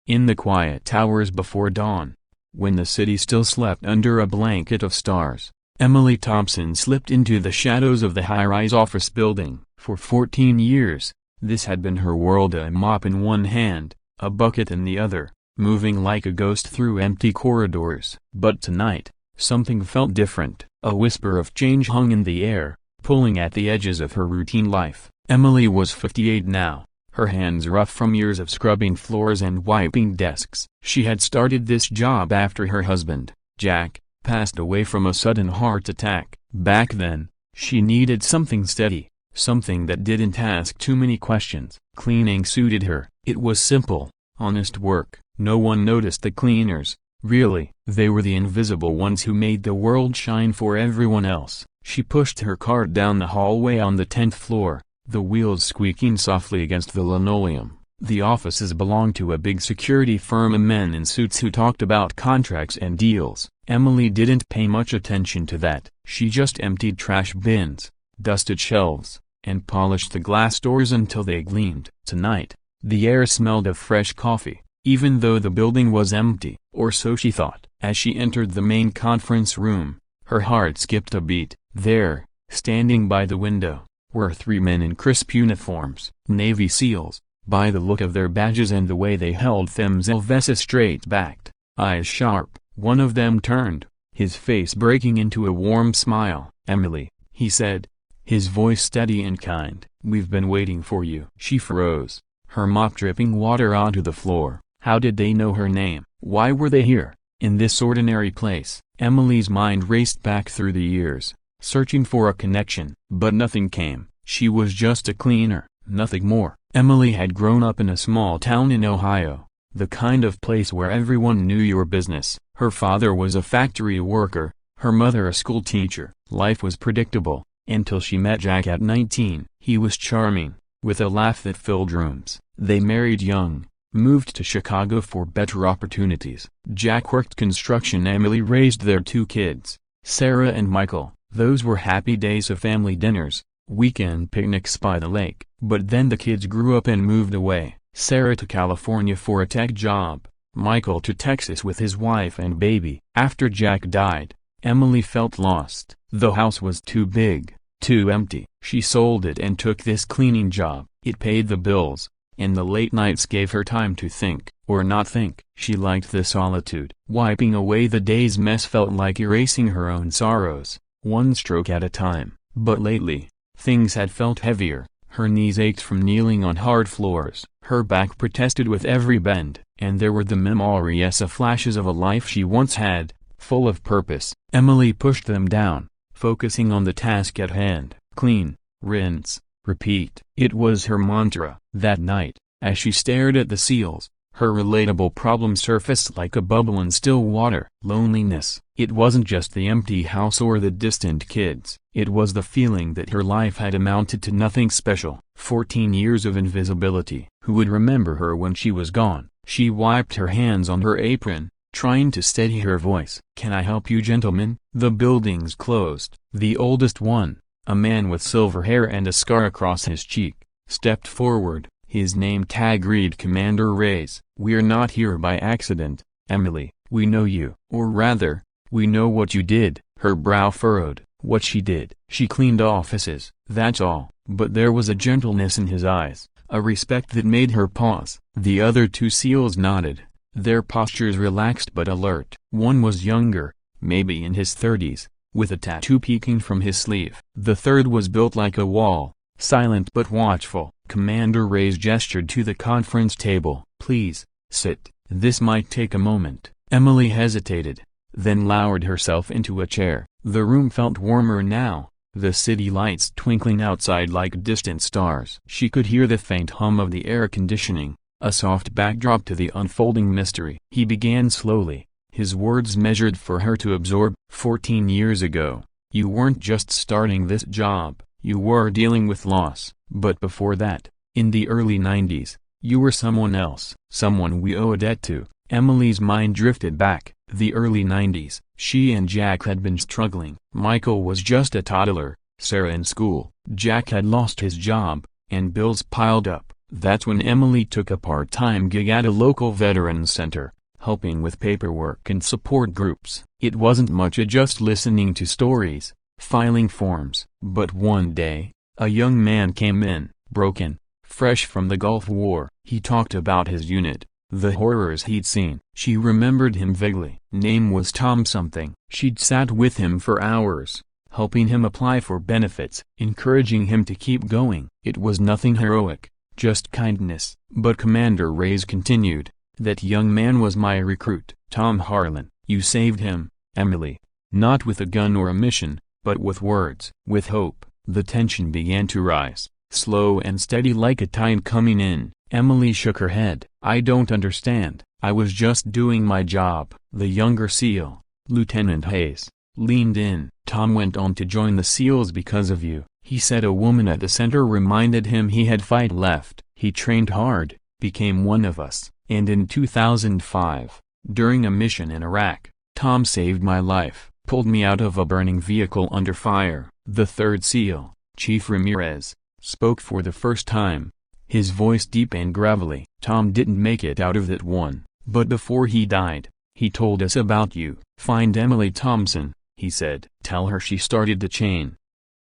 In the quiet hours before dawn, when the city still slept under a blanket of stars, Emily Thompson slipped into the shadows of the high-rise office building. For 14 years, this had been her world, a mop in one hand, a bucket in the other, moving like a ghost through empty corridors. But tonight, something felt different. A whisper of change hung in the air, pulling at the edges of her routine life. Emily was 58 now, her hands rough from years of scrubbing floors and wiping desks. She had started this job after her husband, Jack, passed away from a sudden heart attack. Back then, she needed something steady, something that didn't ask too many questions. Cleaning suited her. It was simple, honest work. No one noticed the cleaners, really. They were the invisible ones who made the world shine for everyone else. She pushed her cart down the hallway on the 10th floor, the wheels squeaking softly against the linoleum. The offices belonged to a big security firm of men in suits who talked about contracts and deals. Emily didn't pay much attention to that. She just emptied trash bins, dusted shelves, and polished the glass doors until they gleamed. Tonight, the air smelled of fresh coffee, even though the building was empty, or so she thought. As she entered the main conference room, her heart skipped a beat. There, standing by the window, were 3 men in crisp uniforms, Navy SEALs, by the look of their badges and the way they held themselves straight-backed, eyes sharp. One of them turned, his face breaking into a warm smile. "Emily," he said, his voice steady and kind, "we've been waiting for you." She froze, her mop dripping water onto the floor. How did they know her name? Why were they here, in this ordinary place? Emily's mind raced back through the years, searching for a connection, but nothing came. She was just a cleaner, nothing more. Emily had grown up in a small town in Ohio, the kind of place where everyone knew your business. Her father was a factory worker, her mother a school teacher. Life was predictable, until she met Jack at 19. He was charming, with a laugh that filled rooms. They married young, moved to Chicago for better opportunities. Jack worked construction. Emily raised their 2 kids, Sarah and Michael. Those were happy days of family dinners, weekend picnics by the lake. But then the kids grew up and moved away. Sarah to California for a tech job, Michael to Texas with his wife and baby. After Jack died, Emily felt lost. The house was too big, too empty. She sold it and took this cleaning job. It paid the bills, and the late nights gave her time to think, or not think. She liked the solitude. Wiping away the day's mess felt like erasing her own sorrows, one stroke at a time. But lately, things had felt heavier. Her knees ached from kneeling on hard floors. Her back protested with every bend. And there were the memories of flashes of a life she once had, full of purpose. Emily pushed them down, focusing on the task at hand. Clean, rinse, repeat. It was her mantra. That night, as she stared at the seals, her relatable problem surfaced like a bubble in still water. Loneliness. It wasn't just the empty house or the distant kids. It was the feeling that her life had amounted to nothing special. 14 years of invisibility. Who would remember her when she was gone? She wiped her hands on her apron, trying to steady her voice. "Can I help you, gentlemen?" The building's closed. The oldest one, a man with silver hair and a scar across his cheek, stepped forward. His name tag read Commander Reyes. "We're not here by accident, Emily. We know you. Or rather, we know what you did." Her brow furrowed. What she did. She cleaned offices, that's all. But there was a gentleness in his eyes, a respect that made her pause. The other 2 SEALs nodded, their postures relaxed but alert. One was younger, maybe in his 30s, with a tattoo peeking from his sleeve. The third was built like a wall, silent but watchful. Commander Reyes gestured to the conference table. "Please, sit. This might take a moment." Emily hesitated, then lowered herself into a chair. The room felt warmer now, the city lights twinkling outside like distant stars. She could hear the faint hum of the air conditioning, a soft backdrop to the unfolding mystery. He began slowly, his words measured for her to absorb. 14 years ago, you weren't just starting this job, you were dealing with loss. But before that, in the early 90s, you were someone else. Someone we owe a debt to. Emily's mind drifted back. The early 90s. She and Jack had been struggling. Michael was just a toddler, Sarah in school. Jack had lost his job, and bills piled up. That's when Emily took a part-time gig at a local veterans center, helping with paperwork and support groups. It wasn't much, just listening to stories, filing forms. But one day, a young man came in, broken, fresh from the Gulf War. He talked about his unit, the horrors he'd seen. She remembered him vaguely. Name was Tom something. She'd sat with him for hours, helping him apply for benefits, encouraging him to keep going. It was nothing heroic, just kindness. But Commander Reyes continued, "That young man was my recruit, Tom Harlan. You saved him, Emily. Not with a gun or a mission, but with words." With hope, the tension began to rise, slow and steady like a tide coming in. Emily shook her head. "I don't understand. I was just doing my job." The younger SEAL, Lieutenant Hayes, leaned in. "Tom went on to join the SEALs because of you," he said. A woman at the center reminded him he had fight left. "He trained hard, became one of us, and in 2005, during a mission in Iraq, Tom saved my life, pulled me out of a burning vehicle under fire." The third SEAL, Chief Ramirez, spoke for the first time, his voice deep and gravelly. "Tom didn't make it out of that one, but before he died, he told us about you. Find Emily Thompson," he said. "Tell her she started the chain.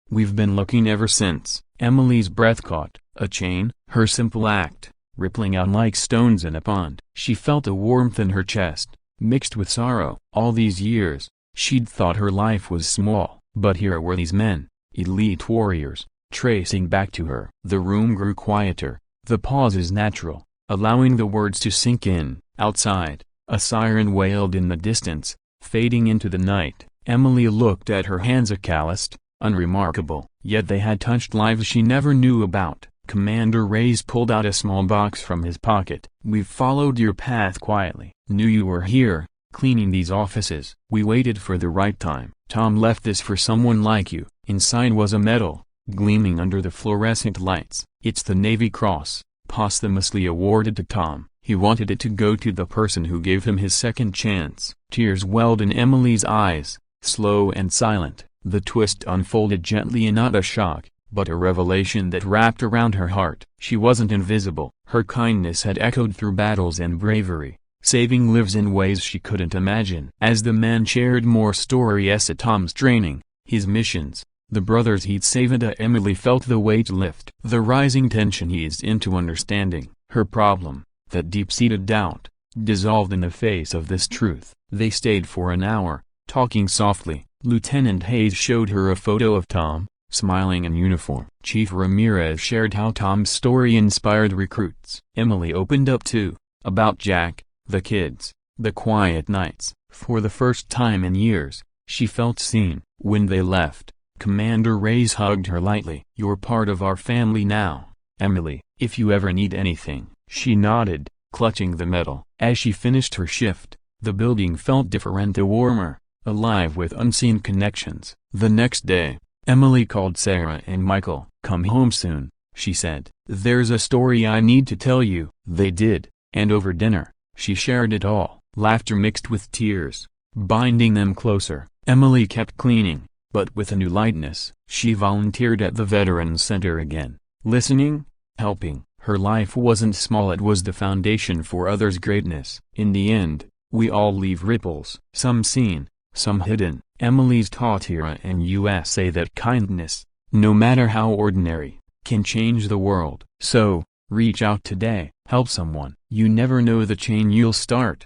We've been looking ever since." Emily's breath caught. A chain? Her simple act, rippling out like stones in a pond. She felt a warmth in her chest, mixed with sorrow. All these years, she'd thought her life was small, but here were these men, elite warriors, tracing back to her. The room grew quieter, the pauses natural, allowing the words to sink in. Outside, a siren wailed in the distance, fading into the night. Emily looked at her hands, a calloused, unremarkable, yet they had touched lives she never knew about. Commander Reyes pulled out a small box from his pocket. "We've followed your path quietly. Knew you were here, cleaning these offices. We waited for the right time. Tom left this for someone like you." Inside was a medal, gleaming under the fluorescent lights. "It's the Navy Cross, posthumously awarded to Tom. He wanted it to go to the person who gave him his second chance." Tears welled in Emily's eyes, slow and silent. The twist unfolded gently, and not a shock, but a revelation that wrapped around her heart. She wasn't invisible. Her kindness had echoed through battles and bravery, saving lives in ways she couldn't imagine. As the man shared more stories of Tom's training, his missions, the brothers he'd saved, Emily felt the weight lift. The rising tension eased into understanding. Her problem, that deep-seated doubt, dissolved in the face of this truth. They stayed for an hour, talking softly. Lieutenant Hayes showed her a photo of Tom, smiling in uniform. Chief Ramirez shared how Tom's story inspired recruits. Emily opened up too, about Jack, the kids, the quiet nights. For the first time in years, she felt seen. When they left, Commander Reyes hugged her lightly. "You're part of our family now, Emily. If you ever need anything." She nodded, clutching the medal. As she finished her shift, the building felt different, warmer, alive with unseen connections. The next day, Emily called Sarah and Michael. "Come home soon," she said. "There's a story I need to tell you." They did, and over dinner, she shared it all, laughter mixed with tears, binding them closer. Emily kept cleaning, but with a new lightness. She volunteered at the Veterans Center again, listening, helping. Her life wasn't small, it was the foundation for others' greatness. In the end, we all leave ripples, some seen, some hidden. Emily's taught here and USA that kindness, no matter how ordinary, can change the world. So, reach out today, help someone. You never know the chain you'll start.